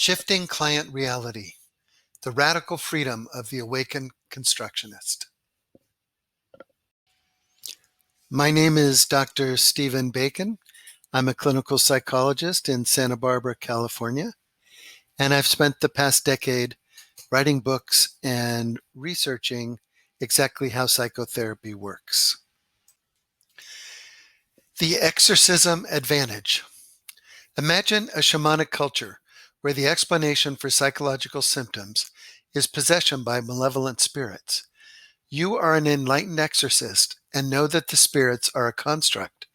Shifting Client Reality, the Radical Freedom of the Awakened Constructionist. My name is Dr. Stephen Bacon. I'm a clinical psychologist in Santa Barbara, California, and I've spent the past decade writing books and researching exactly how psychotherapy works. The Exorcism Advantage. Imagine a shamanic culture where the explanation for psychological symptoms is possession by malevolent spirits. You are an enlightened exorcist and know that the spirits are a construct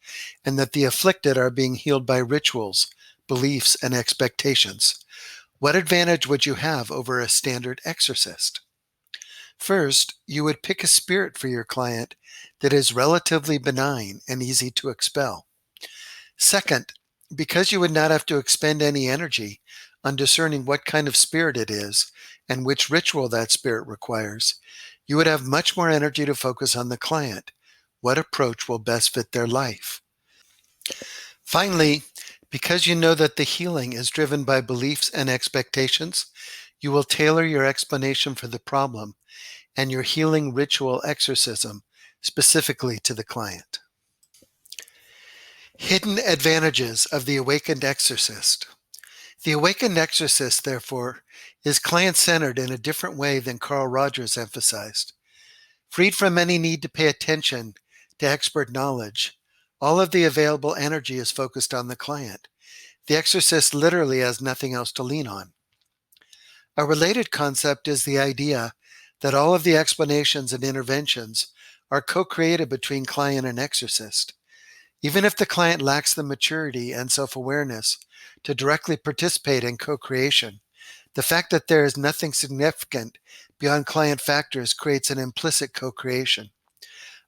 and that the afflicted are being healed by rituals, beliefs, and expectations. What advantage would you have over a standard exorcist? First, you would pick a spirit for your client that is relatively benign and easy to expel. Second, because you would not have to expend any energy on discerning what kind of spirit it is and which ritual that spirit requires, you would have much more energy to focus on the client. What approach will best fit their life? Finally, because you know that the healing is driven by beliefs and expectations, you will tailor your explanation for the problem and your healing ritual exorcism specifically to the client. Hidden advantages of the awakened exorcist. The awakened exorcist, therefore, is client-centered in a different way than Carl Rogers emphasized. Freed from any need to pay attention to expert knowledge, all of the available energy is focused on the client. The exorcist literally has nothing else to lean on. A related concept is the idea that all of the explanations and interventions are co-created between client and exorcist. Even if the client lacks the maturity and self-awareness to directly participate in co-creation, the fact that there is nothing significant beyond client factors creates an implicit co-creation.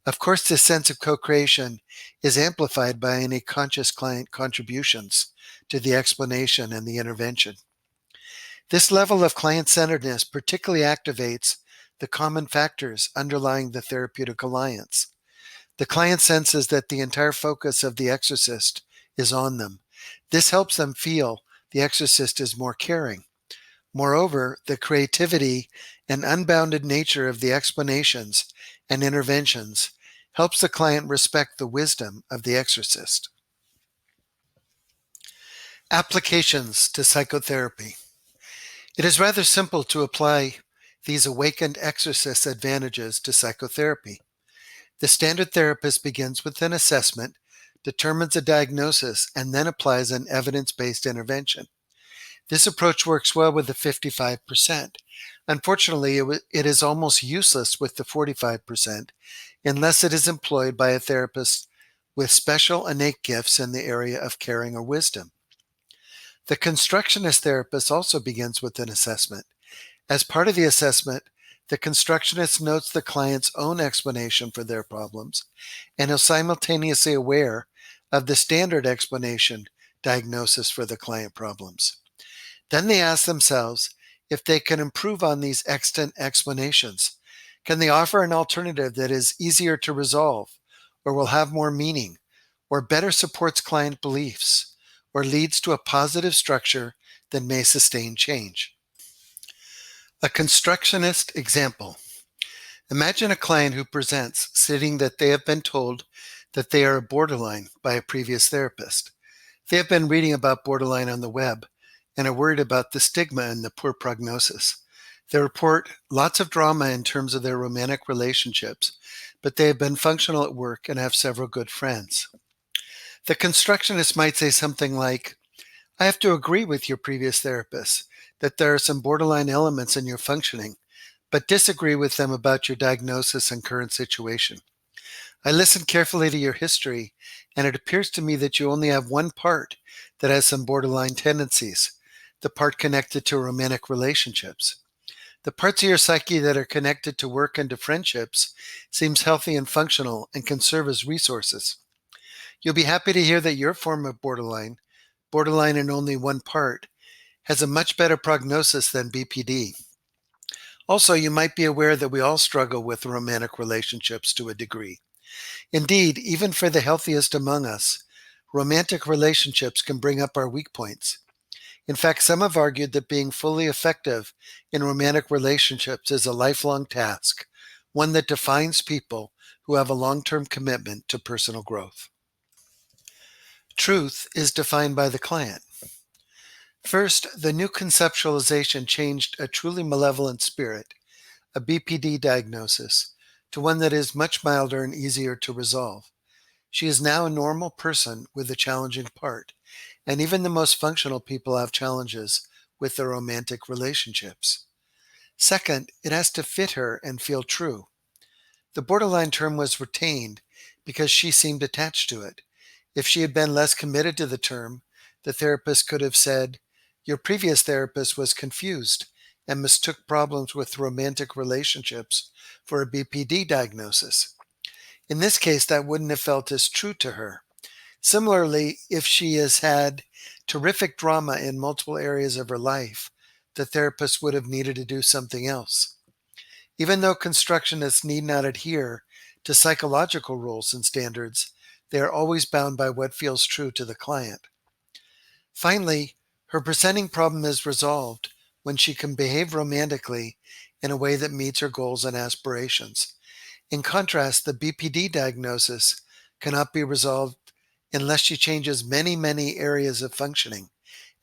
Of course, this sense of co-creation is amplified by any conscious client contributions to the explanation and the intervention. This level of client-centeredness particularly activates the common factors underlying the therapeutic alliance. The client senses that the entire focus of the exorcist is on them. This helps them feel the exorcist is more caring. Moreover, the creativity and unbounded nature of the explanations and interventions helps the client respect the wisdom of the exorcist. Applications to psychotherapy. It is rather simple to apply these awakened exorcist advantages to psychotherapy. The standard therapist begins with an assessment, determines a diagnosis, and then applies an evidence-based intervention. This approach works well with the 55%. Unfortunately, it is almost useless with the 45% unless it is employed by a therapist with special innate gifts in the area of caring or wisdom. The constructionist therapist also begins with an assessment. As part of the assessment, the constructionist notes the client's own explanation for their problems and is simultaneously aware of the standard explanation diagnosis for the client problems. Then they ask themselves if they can improve on these extant explanations. Can they offer an alternative that is easier to resolve, or will have more meaning, or better supports client beliefs, or leads to a positive structure that may sustain change? A constructionist example. Imagine a client who presents stating that they have been told that they are borderline by a previous therapist. They have been reading about borderline on the web and are worried about the stigma and the poor prognosis. They report lots of drama in terms of their romantic relationships, but they have been functional at work and have several good friends. The constructionist might say something like, I have to agree with your previous therapist that there are some borderline elements in your functioning, but disagree with them about your diagnosis and current situation. I listened carefully to your history, and it appears to me that you only have one part that has some borderline tendencies, the part connected to romantic relationships. The parts of your psyche that are connected to work and to friendships seems healthy and functional and can serve as resources. You'll be happy to hear that your form of borderline in only one part, has a much better prognosis than BPD. Also, you might be aware that we all struggle with romantic relationships to a degree. Indeed, even for the healthiest among us, romantic relationships can bring up our weak points. In fact, some have argued that being fully effective in romantic relationships is a lifelong task, one that defines people who have a long-term commitment to personal growth. Truth is defined by the client. First, the new conceptualization changed a truly malevolent spirit, a BPD diagnosis, to one that is much milder and easier to resolve. She is now a normal person with a challenging part, and even the most functional people have challenges with their romantic relationships. Second, it has to fit her and feel true. The borderline term was retained because she seemed attached to it. If she had been less committed to the term, the therapist could have said, "Your previous therapist was confused and mistook problems with romantic relationships for a BPD diagnosis." In this case, that wouldn't have felt as true to her. Similarly, if she has had terrific drama in multiple areas of her life, the therapist would have needed to do something else. Even though constructionists need not adhere to psychological rules and standards, they are always bound by what feels true to the client. Finally, her presenting problem is resolved when she can behave romantically in a way that meets her goals and aspirations. In contrast, the BPD diagnosis cannot be resolved unless she changes many, many areas of functioning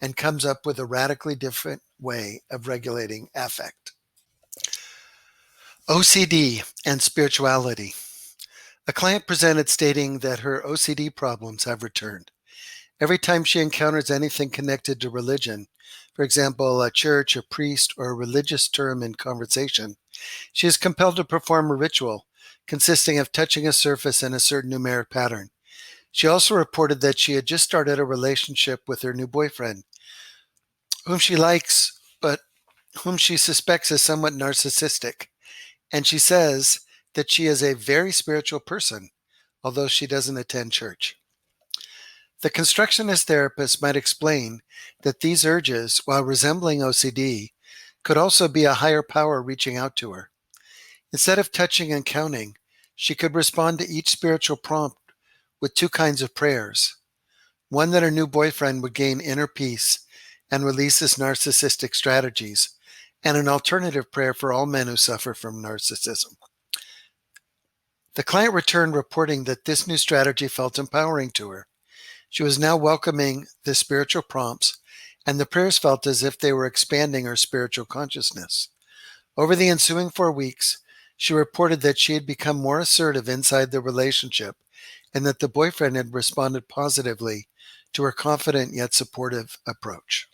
and comes up with a radically different way of regulating affect. OCD and spirituality. A client presented stating that her OCD problems have returned. Every time she encounters anything connected to religion, for example, a church, a priest, or a religious term in conversation, she is compelled to perform a ritual consisting of touching a surface in a certain numeric pattern. She also reported that she had just started a relationship with her new boyfriend, whom she likes, but whom she suspects is somewhat narcissistic. And she says that she is a very spiritual person, although she doesn't attend church. The constructionist therapist might explain that these urges, while resembling OCD, could also be a higher power reaching out to her. Instead of touching and counting, she could respond to each spiritual prompt with two kinds of prayers. One that her new boyfriend would gain inner peace and release his narcissistic strategies, and an alternative prayer for all men who suffer from narcissism. The client returned reporting that this new strategy felt empowering to her. She was now welcoming the spiritual prompts, and the prayers felt as if they were expanding her spiritual consciousness. Over the ensuing 4 weeks, she reported that she had become more assertive inside the relationship and that the boyfriend had responded positively to her confident yet supportive approach.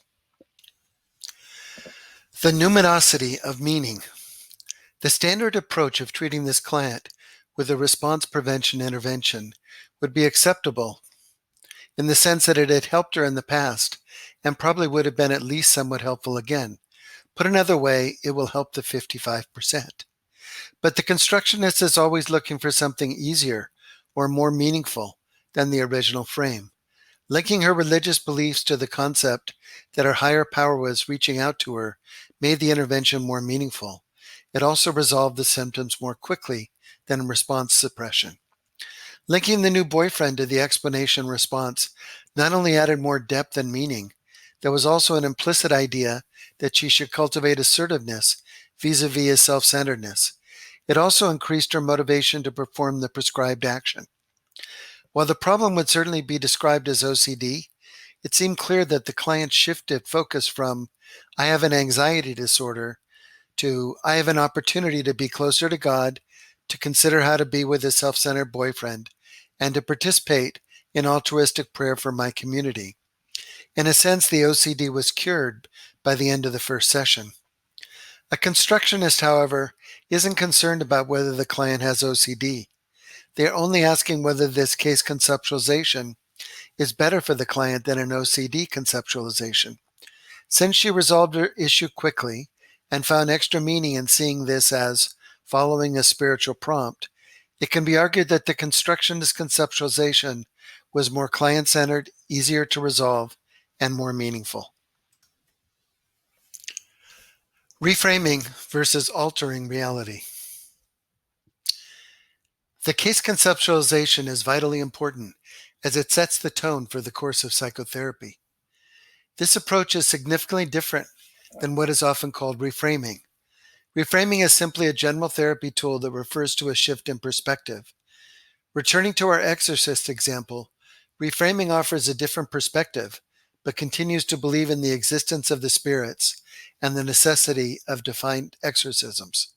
The numinosity of meaning. The standard approach of treating this client with a response prevention intervention would be acceptable in the sense that it had helped her in the past and probably would have been at least somewhat helpful again. Put another way, it will help the 55%. But the constructionist is always looking for something easier or more meaningful than the original frame. Linking her religious beliefs to the concept that her higher power was reaching out to her made the intervention more meaningful. It also resolved the symptoms more quickly than response suppression. Linking the new boyfriend to the explanation response not only added more depth and meaning, there was also an implicit idea that she should cultivate assertiveness vis-a-vis his self-centeredness. It also increased her motivation to perform the prescribed action. While the problem would certainly be described as OCD, it seemed clear that the client shifted focus from, "I have an anxiety disorder," to, "I have an opportunity to be closer to God, to consider how to be with a self-centered boyfriend, and to participate in altruistic prayer for my community." In a sense, the OCD was cured by the end of the first session. A constructionist, however, isn't concerned about whether the client has OCD. They are only asking whether this case conceptualization is better for the client than an OCD conceptualization. Since she resolved her issue quickly and found extra meaning in seeing this as following a spiritual prompt, it can be argued that the constructionist conceptualization was more client-centered, easier to resolve, and more meaningful. Reframing versus altering reality. The case conceptualization is vitally important as it sets the tone for the course of psychotherapy. This approach is significantly different than what is often called reframing. Reframing is simply a general therapy tool that refers to a shift in perspective. Returning to our exorcist example, reframing offers a different perspective, but continues to believe in the existence of the spirits and the necessity of defined exorcisms.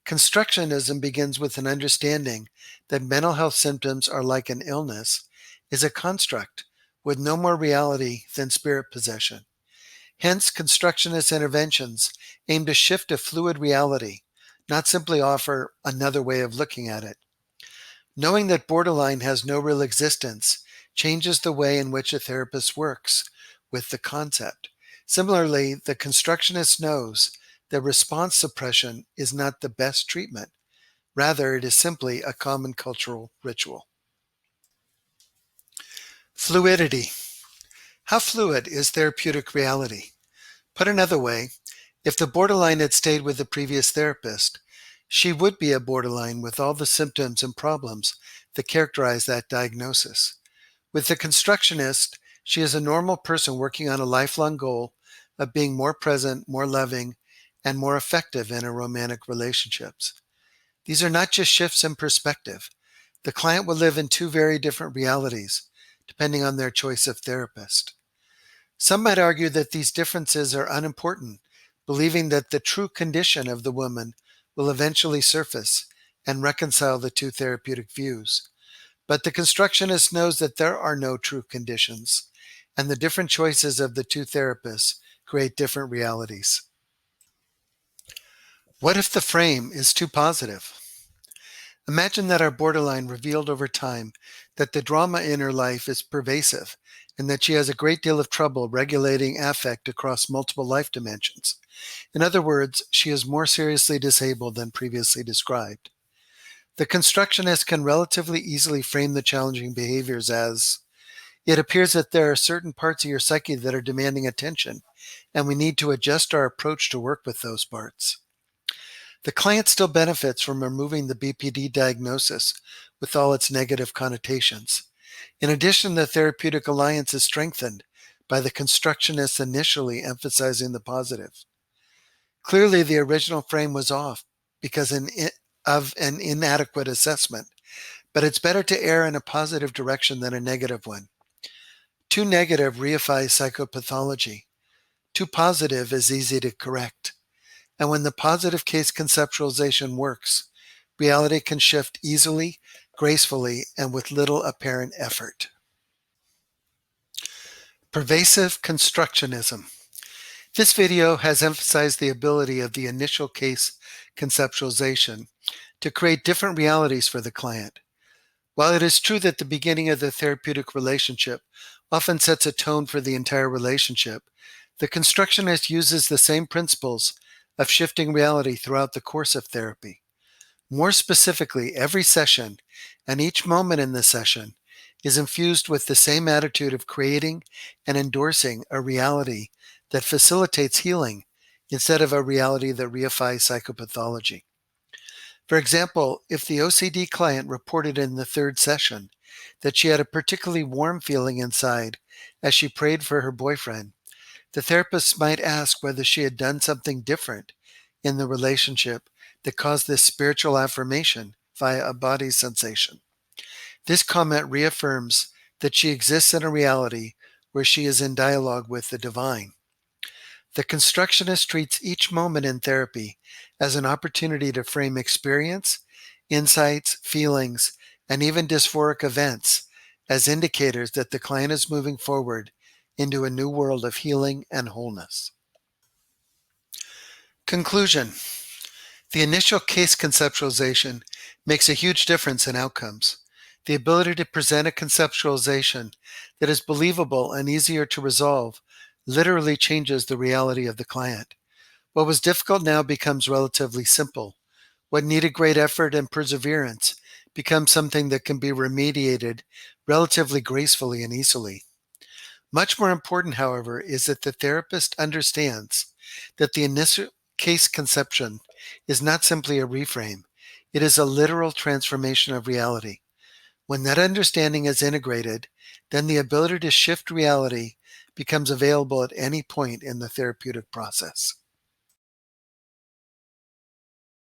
Constructionism begins with an understanding that mental health symptoms are like an illness, is a construct with no more reality than spirit possession. Hence, constructionist interventions aim to shift a fluid reality, not simply offer another way of looking at it. Knowing that borderline has no real existence changes the way in which a therapist works with the concept. Similarly, the constructionist knows that response suppression is not the best treatment. Rather, it is simply a common cultural ritual. Fluidity. How fluid is therapeutic reality? Put another way, if the borderline had stayed with the previous therapist, she would be a borderline with all the symptoms and problems that characterize that diagnosis. With the constructionist, she is a normal person working on a lifelong goal of being more present, more loving, and more effective in her romantic relationships. These are not just shifts in perspective. The client will live in two very different realities, depending on their choice of therapist. Some might argue that these differences are unimportant, believing that the true condition of the woman will eventually surface and reconcile the two therapeutic views. But the constructionist knows that there are no true conditions, and the different choices of the two therapists create different realities. What if the frame is too positive? Imagine that our borderline revealed over time that the drama in her life is pervasive and that she has a great deal of trouble regulating affect across multiple life dimensions. In other words, she is more seriously disabled than previously described. The constructionist can relatively easily frame the challenging behaviors as, it appears that there are certain parts of your psyche that are demanding attention, and we need to adjust our approach to work with those parts. The client still benefits from removing the BPD diagnosis with all its negative connotations. In addition, the therapeutic alliance is strengthened by the constructionist initially emphasizing the positive. Clearly, the original frame was off because of an inadequate assessment, but it's better to err in a positive direction than a negative one. Too negative reifies psychopathology. Too positive is easy to correct. And when the positive case conceptualization works, reality can shift easily, gracefully, and with little apparent effort. Pervasive constructionism. This video has emphasized the ability of the initial case conceptualization to create different realities for the client. While it is true that the beginning of the therapeutic relationship often sets a tone for the entire relationship, the constructionist uses the same principles of shifting reality throughout the course of therapy. More specifically, every session and each moment in the session is infused with the same attitude of creating and endorsing a reality that facilitates healing instead of a reality that reifies psychopathology. For example, if the OCD client reported in the third session that she had a particularly warm feeling inside as she prayed for her boyfriend, the therapist might ask whether she had done something different in the relationship that caused this spiritual affirmation via a body sensation. This comment reaffirms that she exists in a reality where she is in dialogue with the divine. The constructionist treats each moment in therapy as an opportunity to frame experience, insights, feelings, and even dysphoric events as indicators that the client is moving forward into a new world of healing and wholeness. Conclusion. The initial case conceptualization makes a huge difference in outcomes. The ability to present a conceptualization that is believable and easier to resolve literally changes the reality of the client. What was difficult now becomes relatively simple. What needed great effort and perseverance becomes something that can be remediated relatively gracefully and easily. Much more important, however, is that the therapist understands that the initial case conception is not simply a reframe. It is a literal transformation of reality. When that understanding is integrated, then the ability to shift reality becomes available at any point in the therapeutic process.